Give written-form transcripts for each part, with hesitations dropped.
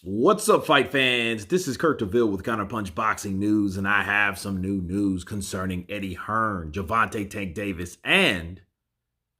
What's up, fight fans? This is Kirk DeVille with Counterpunched Boxing News, and I have some new news concerning Eddie Hearn, Gervonta Tank Davis, and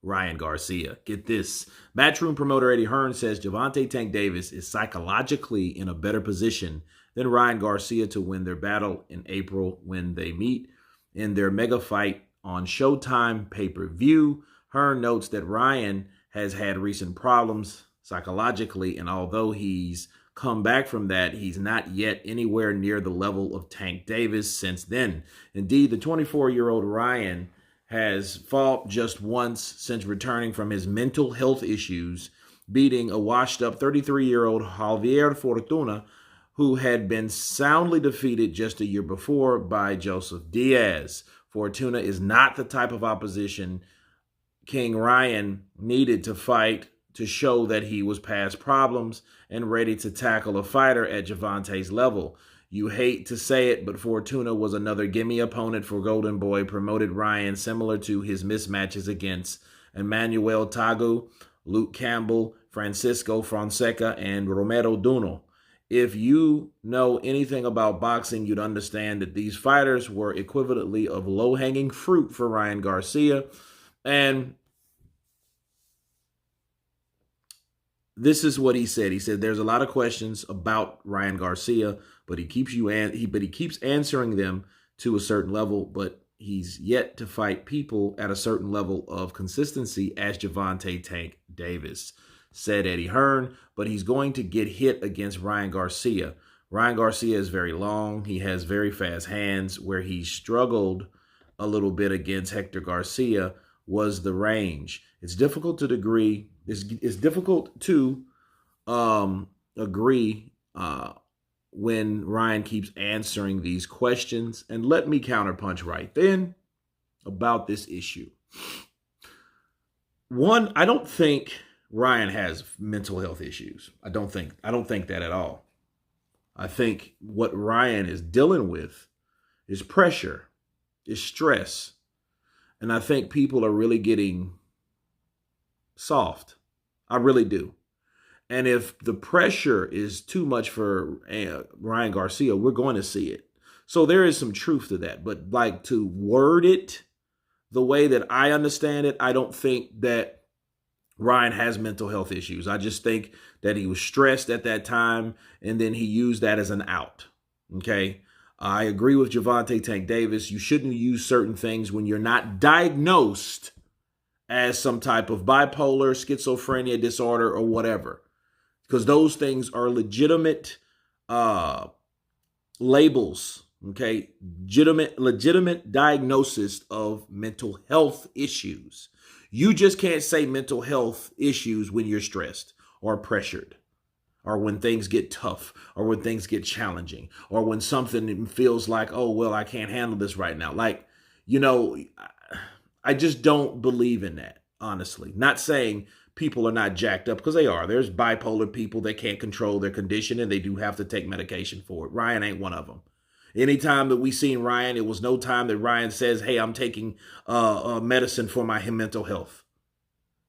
Ryan Garcia. Get this. Matchroom promoter Eddie Hearn says Gervonta Tank Davis is psychologically in a better position than Ryan Garcia to win their battle in April when they meet in their mega fight on Showtime pay-per-view. Hearn notes that Ryan has had recent problems psychologically, and although he's come back from that, he's not yet anywhere near the level of Tank Davis since then. Indeed, the 24-year-old Ryan has fought just once since returning from his mental health issues, beating a washed-up 33-year-old Javier Fortuna, who had been soundly defeated just a year before by Joseph Diaz. Fortuna is not the type of opposition King Ryan needed to fight to show that he was past problems and ready to tackle a fighter at Gervonta's level. You hate to say it, but Fortuna was another gimme opponent for Golden Boy, promoted Ryan, similar to his mismatches against Emmanuel Tagu, Luke Campbell, Francisco Fonseca, and Romero Duno. If you know anything about boxing, you'd understand that these fighters were equivalently of low-hanging fruit for Ryan Garcia. And this is what he said. He said there's a lot of questions about Ryan Garcia, but he keeps answering them to a certain level, but he's yet to fight people at a certain level of consistency as Gervonta Tank Davis, said Eddie Hearn, but he's going to get hit against Ryan Garcia. Ryan Garcia is very long. He has very fast hands. Where he struggled a little bit against Hector Garcia was the range. It's difficult to agree. It's difficult to agree when Ryan keeps answering these questions. And let me counterpunch right then about this issue. One, I don't think Ryan has mental health issues. I don't think that at all. I think what Ryan is dealing with is pressure, is stress. And I think people are really getting soft. I really do. And if the pressure is too much for Ryan Garcia, we're going to see it. So there is some truth to that. But like to word it the way that I understand it, I don't think that Ryan has mental health issues. I just think that he was stressed at that time, and then he used that as an out. Okay? I agree with Gervonta Tank Davis. You shouldn't use certain things when you're not diagnosed as some type of bipolar, schizophrenia disorder, or whatever. Because those things are legitimate labels, okay? Legitimate diagnosis of mental health issues. You just can't say mental health issues when you're stressed or pressured, or when things get tough, or when things get challenging, or when something feels like, oh, well, I can't handle this right now. Like, I just don't believe in that, honestly. Not saying people are not jacked up, because they are. There's bipolar people that can't control their condition, and they do have to take medication for it. Ryan ain't one of them. Anytime that we seen Ryan, it was no time that Ryan says, hey, I'm taking medicine for my mental health.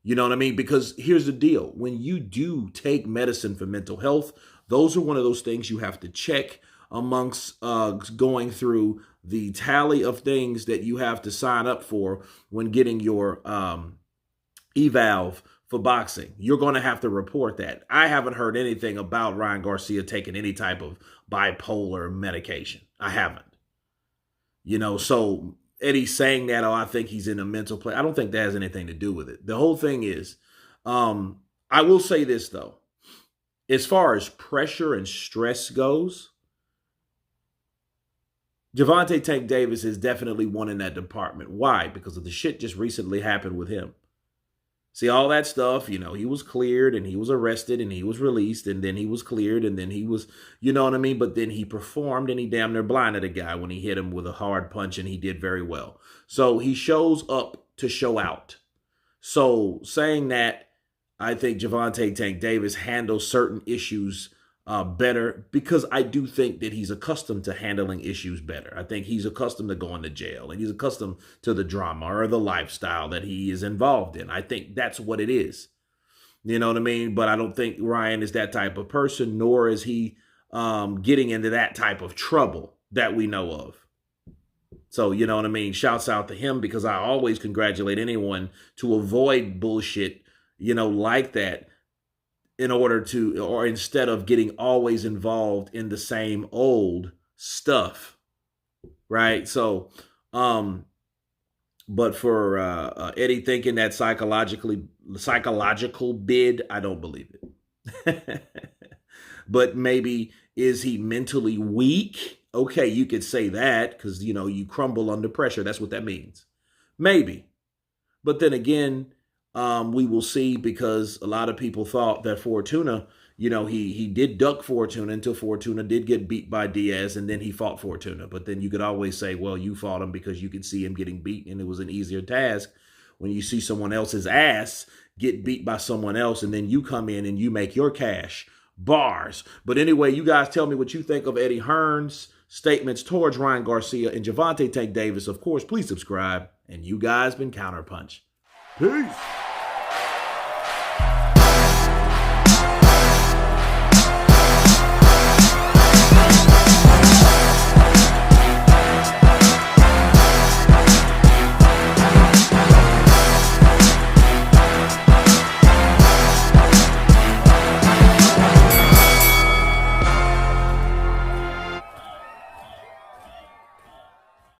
You know what I mean? Because here's the deal. When you do take medicine for mental health, those are one of those things you have to check amongst going through the tally of things that you have to sign up for when getting your eval for boxing. You're going to have to report that. I haven't heard anything about Ryan Garcia taking any type of bipolar medication. I haven't. So Eddie's saying that, oh, I think he's in a mental place. I don't think that has anything to do with it. The whole thing is, I will say this, though. As far as pressure and stress goes, Gervonta Tank Davis is definitely one in that department. Why? Because of the shit just recently happened with him. See, all that stuff, he was cleared, and he was arrested, and he was released, and then he was cleared, and then he was, you know what I mean? But then he performed, and he damn near blinded a guy when he hit him with a hard punch, and he did very well. So he shows up to show out. So saying that, I think Gervonta Tank Davis handles certain issues better, because I do think that he's accustomed to handling issues better. I think he's accustomed to going to jail, and he's accustomed to the drama or the lifestyle that he is involved in. I think that's what it is. You know what I mean? But I don't think Ryan is that type of person, nor is he getting into that type of trouble that we know of. So, you know what I mean? Shouts out to him, because I always congratulate anyone to avoid bullshit, like that, in order to, or instead of getting always involved in the same old stuff. Right. So, but for Eddie thinking that psychological bid, I don't believe it. But maybe, is he mentally weak? Okay, you could say that, because you crumble under pressure. That's what that means. Maybe. But then again, we will see, because a lot of people thought that Fortuna, he did duck Fortuna until Fortuna did get beat by Diaz, and then he fought Fortuna. But then you could always say, well, you fought him because you could see him getting beat, and it was an easier task when you see someone else's ass get beat by someone else, and then you come in and you make your cash. Bars. But anyway, you guys tell me what you think of Eddie Hearn's statements towards Ryan Garcia and Gervonta Tank Davis. Of course, please subscribe. And you guys been Counterpunched. Peace.